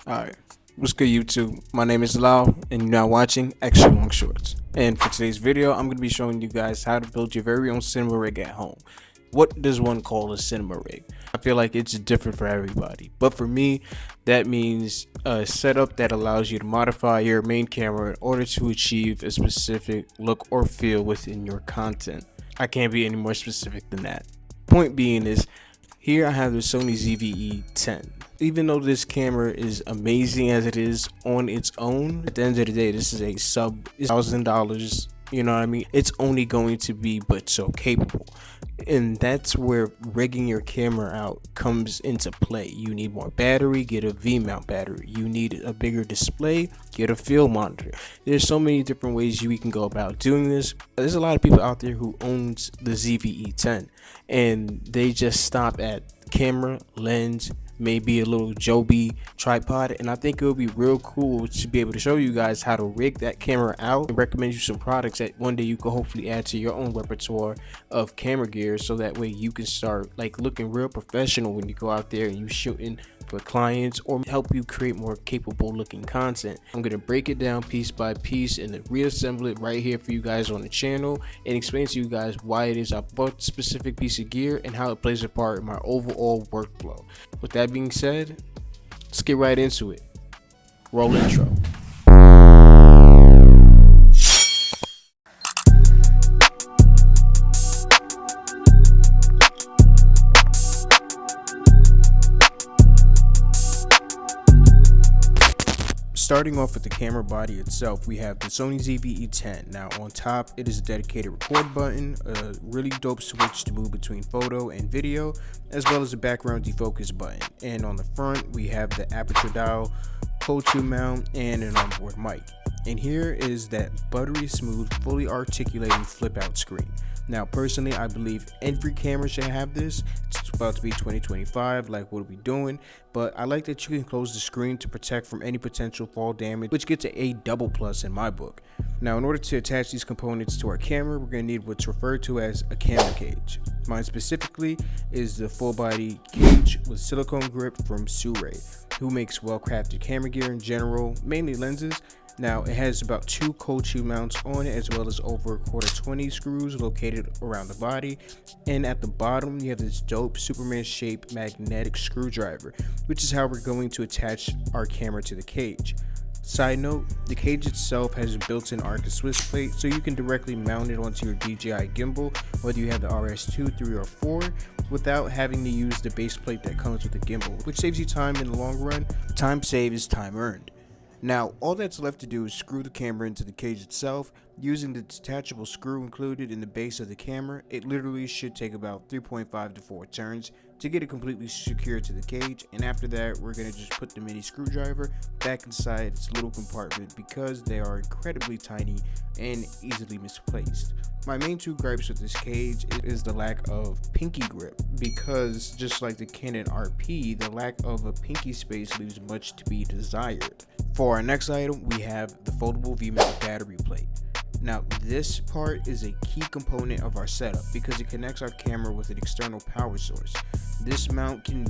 Alright, what's good YouTube? My name is Lau and you're now watching Extra Long Shorts. And for today's video, I'm going to be showing you guys how to build your very own cinema rig at home. What does one call a cinema rig? I feel like it's different for everybody, but for me, that means a setup that allows you to modify your main camera in order to achieve a specific look or feel within your content. I can't be any more specific than that. Point being is, here I have the Sony ZV-E10. Even though this camera is amazing as it is on its own, at the end of the day, this is a sub $1,000, you know what I mean? It's only going to be but so capable. And that's where rigging your camera out comes into play. You need more battery, get a VMount battery. You need a bigger display, get a field monitor. There's so many different ways we can go about doing this. There's a lot of people out there who owns the ZV-E10 and they just stop at camera, lens, maybe a little Joby tripod, and I think it would be real cool to be able to show you guys how to rig that camera out and recommend you some products that one day you can hopefully add to your own repertoire of camera gear, so that way you can start like looking real professional when you go out there and you shooting for clients or help you create more capable looking content. I'm going to break it down piece by piece and then reassemble it right here for you guys on the channel and explain to you guys why it is I bought a specific piece of gear and how it plays a part in my overall workflow. With that being said, let's get right into it. Roll intro. Starting off with the camera body itself, we have the Sony ZV-E10. Now on top, it is a dedicated record button, a really dope switch to move between photo and video, as well as a background defocus button. And on the front, we have the aperture dial, cold tube mount, and an onboard mic. And here is that buttery smooth, fully articulating flip out screen. Now personally, I believe every camera should have this. It's about to be 2025, like what are we doing? But I like that you can close the screen to protect from any potential fall damage, which gets a double plus in my book. Now in order to attach these components to our camera, we're going to need what's referred to as a camera cage. Mine specifically is the full body cage with silicone grip from Suray, who makes well crafted camera gear in general, mainly lenses. Now it has about 2 cold tube mounts on it, as well as over 1/4 screws located around the body, and at the bottom you have this dope Superman shaped magnetic screwdriver, which is how we're going to attach our camera to the cage. Side note, the cage itself has a built-in Arca Swiss plate, so you can directly mount it onto your DJI gimbal, whether you have the RS2, 3, or 4, without having to use the base plate that comes with the gimbal, which saves you time in the long run. Time saved is time earned. Now, all that's left to do is screw the camera into the cage itself. Using the detachable screw included in the base of the camera, it literally should take about 3.5 to 4 turns to get it completely secured to the cage, and after that we're going to just put the mini screwdriver back inside its little compartment because they are incredibly tiny and easily misplaced. My main 2 gripes with this cage is the lack of pinky grip, because just like the Canon RP, the lack of a pinky space leaves much to be desired. For our next item, we have the foldable VMount battery plate. Now this part is a key component of our setup because it connects our camera with an external power source. This mount can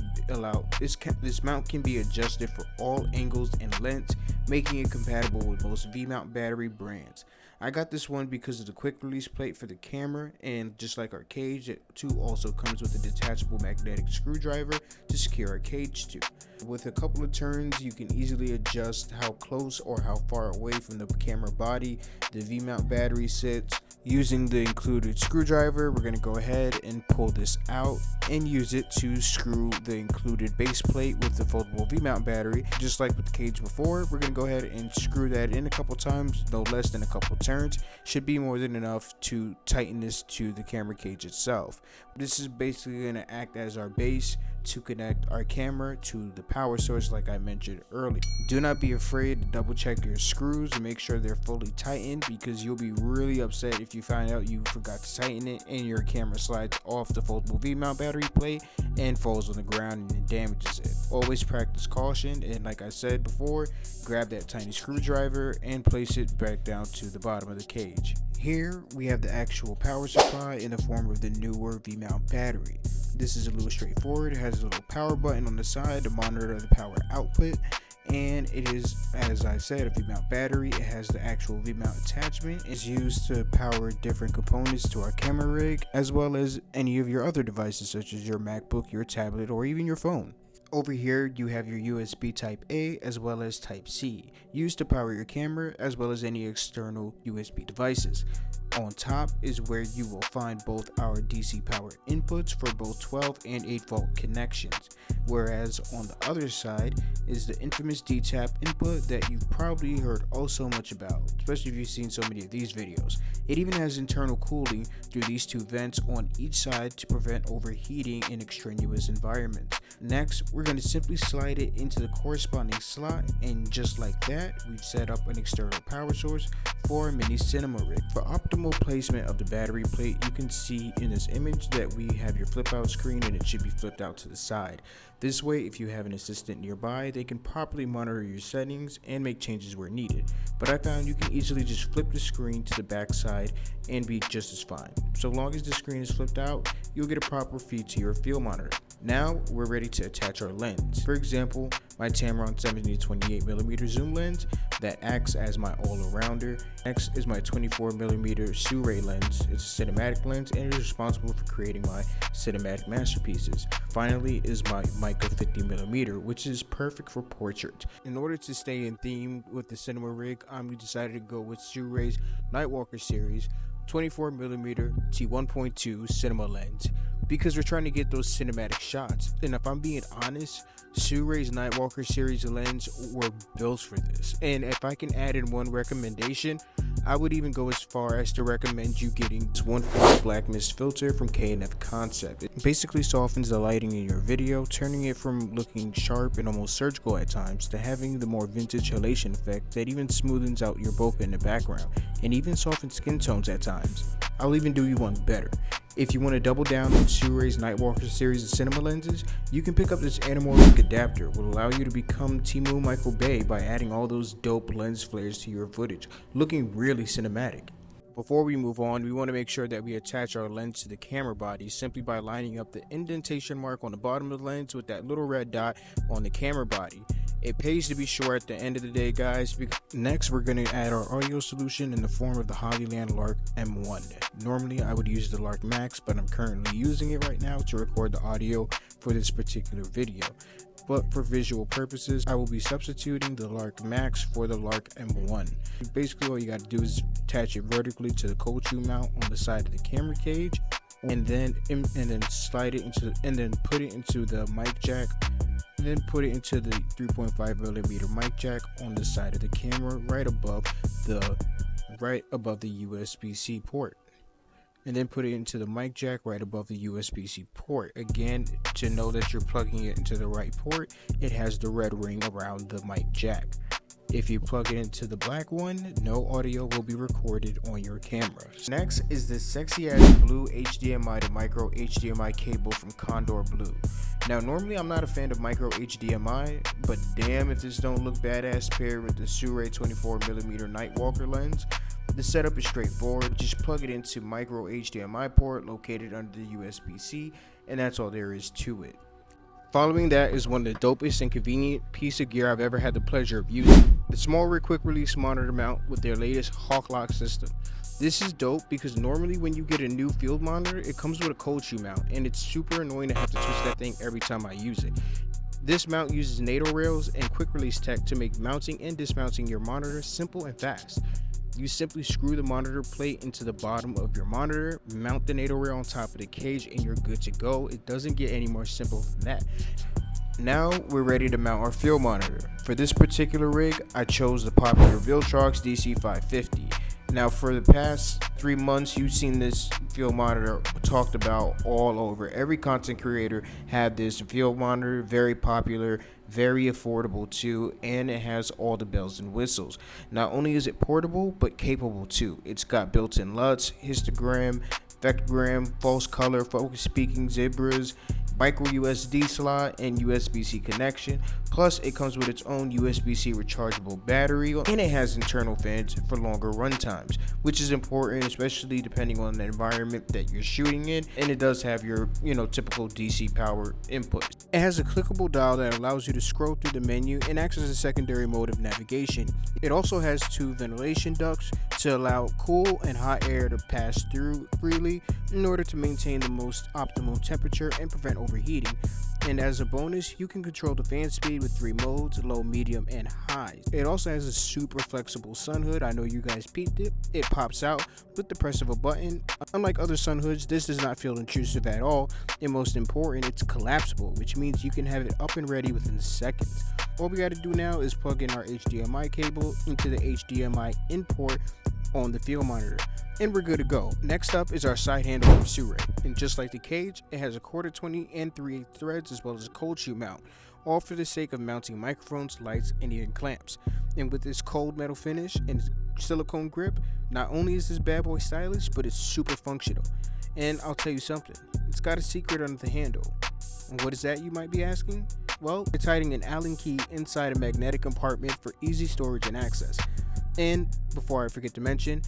be adjusted for all angles and lengths, making it compatible with most VMount battery brands. I got this one because of the quick release plate for the camera, and just like our cage, it too also comes with a detachable magnetic screwdriver to secure our cage to. With a couple of turns, you can easily adjust how close or how far away from the camera body the VMount battery sits. Using the included screwdriver, we're going to go ahead and pull this out and use it to screw the included base plate with the foldable VMount battery. Just like with the cage before, we're going to go ahead and screw that in a couple times, no less than a couple turns. Should be more than enough to tighten this to the camera cage itself. This is basically going to act as our base to connect our camera to the power source like I mentioned earlier. Do not be afraid to double check your screws and make sure they're fully tightened, because you'll be really upset if you find out you forgot to tighten it and your camera slides off the foldable VMount battery plate and falls on the ground and damages it. Always practice caution, and like I said before, grab that tiny screwdriver and place it back down to the bottom of the cage. Here we have the actual power supply in the form of the newer VMount battery. This is a little straightforward. It has a little power button on the side to monitor the power output. And it is, as I said, a VMount battery. It has the actual VMount attachment. It's used to power different components to our camera rig, as well as any of your other devices such as your MacBook, your tablet, or even your phone. Over here you have your USB type A as well as type C, used to power your camera as well as any external USB devices. On top is where you will find both our DC power inputs for both 12 and 8 volt connections, whereas on the other side is the infamous D-tap input that you've probably heard oh so much about, especially if you've seen so many of these videos. It even has internal cooling through these two vents on each side to prevent overheating in extraneous environments. Next, we're going to simply slide it into the corresponding slot, and just like that, we've set up an external power source for a mini cinema rig. For optimal placement of the battery plate, you can see in this image that we have your flip out screen and it should be flipped out to the side. This way, if you have an assistant nearby, they can properly monitor your settings and make changes where needed. But I found you can easily just flip the screen to the back side and be just as fine. So long as the screen is flipped out, you'll get a proper feed to your field monitor. Now we're ready to attach our lens. For example, my Tamron 70-28mm zoom lens that acts as my all-arounder. Next is my 24mm Sui lens. It's a cinematic lens and is responsible for creating my cinematic masterpieces. Finally is my Mica 50mm, which is perfect for portrait. In order to stay in theme with the cinema rig, I'm decided to go with Sui's Nightwalker series 24mm t1.2 cinema lens, because we're trying to get those cinematic shots. And if I'm being honest, Sui's Nightwalker series lens were built for this. And if I can add in one recommendation, I would even go as far as to recommend you getting this 1/4 black mist filter from K&F Concept. It basically softens the lighting in your video, turning it from looking sharp and almost surgical at times to having the more vintage halation effect that even smoothens out your bokeh in the background and even softens skin tones at times. I'll even do you one better. If you want to double down on Sui's Nightwalker series of cinema lenses, you can pick up this anamorphic adapter. It will allow you to become Temu Michael Bay by adding all those dope lens flares to your footage, looking really cinematic. Before we move on, we want to make sure that we attach our lens to the camera body simply by lining up the indentation mark on the bottom of the lens with that little red dot on the camera body. It pays to be sure at the end of the day, guys. Next, we're going to add our audio solution in the form of the Hollyland Lark M1. Normally, I would use the Lark Max, but I'm currently using it right now to record the audio for this particular video. But for visual purposes, I will be substituting the Lark Max for the Lark M1. Basically, all you got to do is attach it vertically to the cold shoe mount on the side of the camera cage, and then slide it into, and then put it into the mic jack. And then put it into the 3.5mm mic jack on the side of the camera right above the USB-C port. And then put it into the mic jack right above the USB-C port. Again, to know that you're plugging it into the right port, it has the red ring around the mic jack. If you plug it into the black one, no audio will be recorded on your camera. Next is this sexy ass blue HDMI to micro HDMI cable from Condor Blue. Now normally I'm not a fan of micro HDMI, but damn if this don't look badass paired with the Sui 24mm Nightwalker lens. The setup is straightforward. Just plug it into micro HDMI port located under the USB-C, and that's all there is to it. Following that is one of the dopest and convenient piece of gear I've ever had the pleasure of using. The small rig quick release monitor mount with their latest Hawk Lock system. This is dope because normally when you get a new field monitor, it comes with a cold shoe mount, and it's super annoying to have to twist that thing every time I use it. This mount uses NATO rails and quick release tech to make mounting and dismounting your monitor simple and fast. You simply screw the monitor plate into the bottom of your monitor, mount the NATO rail on top of the cage, and you're good to go. It doesn't get any more simple than that. Now we're ready to mount our field monitor. For this particular rig, I chose the popular Viltrox DC550. Now for the past 3 months, you've seen this field monitor talked about all over. Every content creator had this field monitor, very popular, very affordable too, and it has all the bells and whistles. Not only is it portable, but capable too. It's got built-in LUTs, histogram, vectogram, false color, focus speaking, zebras, micro USB slot, and USB-C connection. Plus, it comes with its own USB-C rechargeable battery, and it has internal fans for longer run times, which is important, especially depending on the environment that you're shooting in. And it does have your, typical DC power input. It has a clickable dial that allows you to scroll through the menu and acts as a secondary mode of navigation. It also has 2 ventilation ducts to allow cool and hot air to pass through freely in order to maintain the most optimal temperature and prevent overheating. And as a bonus, you can control the fan speed with 3 modes: low, medium, and high. It also has a super flexible sun hood. I know you guys peeped it. It pops out with the press of a button. Unlike other sun hoods, this does not feel intrusive at all. And most important, it's collapsible, which means you can have it up and ready within seconds. All we got to do now is plug in our HDMI cable into the HDMI in port on the field monitor, and we're good to go. Next up is our side handle from Sure, and just like the cage, it has a 1/4 and 3/8 threads, as well as a cold shoe mount, all for the sake of mounting microphones, lights, and even clamps. And with this cold metal finish and silicone grip, not only is this bad boy stylish, but it's super functional. And I'll tell you something, it's got a secret under the handle. And what is that, you might be asking? Well, it's hiding an Allen key inside a magnetic compartment for easy storage and access. And before I forget to mention,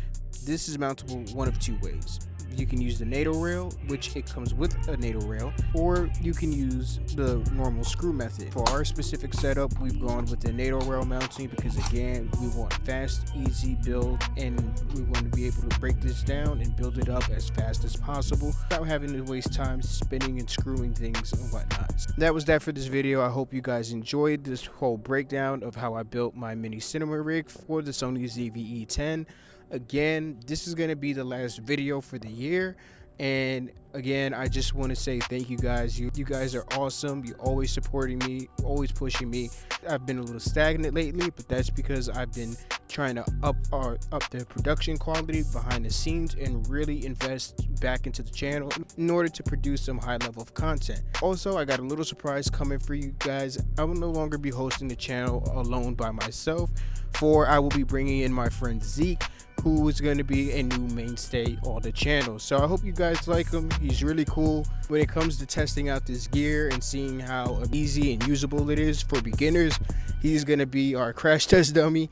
this is mountable one of 2 ways. You can use the NATO rail, which it comes with a NATO rail, or you can use the normal screw method. For our specific setup, we've gone with the NATO rail mounting because, again, we want fast, easy build, and we want to be able to break this down and build it up as fast as possible without having to waste time spinning and screwing things and whatnot. That was that for this video. I hope you guys enjoyed this whole breakdown of how I built my mini cinema rig for the Sony ZV-E10. Again, this is going to be the last video for the year, and again, I just want to say thank you guys. You guys are awesome. You're always supporting me, always pushing me. I've been a little stagnant lately, but that's because I've been trying to up the production quality behind the scenes and really invest back into the channel in order to produce some high level of content. Also, I got a little surprise coming for you guys. I will no longer be hosting the channel alone by myself, for I will be bringing in my friend Zeke, who is going to be a new mainstay on the channel. So I hope you guys like him. He's really cool when it comes to testing out this gear and seeing how easy and usable it is for beginners. He's going to be our crash test dummy,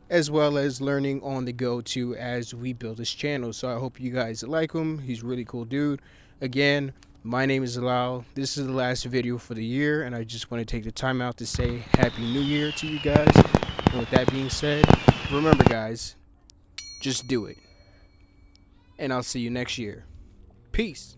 as well as learning on the go too as we build this channel. So I hope you guys like him. He's a really cool dude. Again, my name is Lal. This is the last video for the year, and I just want to take the time out to say Happy New Year to you guys. And with that being said, remember guys, just do it. And I'll see you next year. Peace.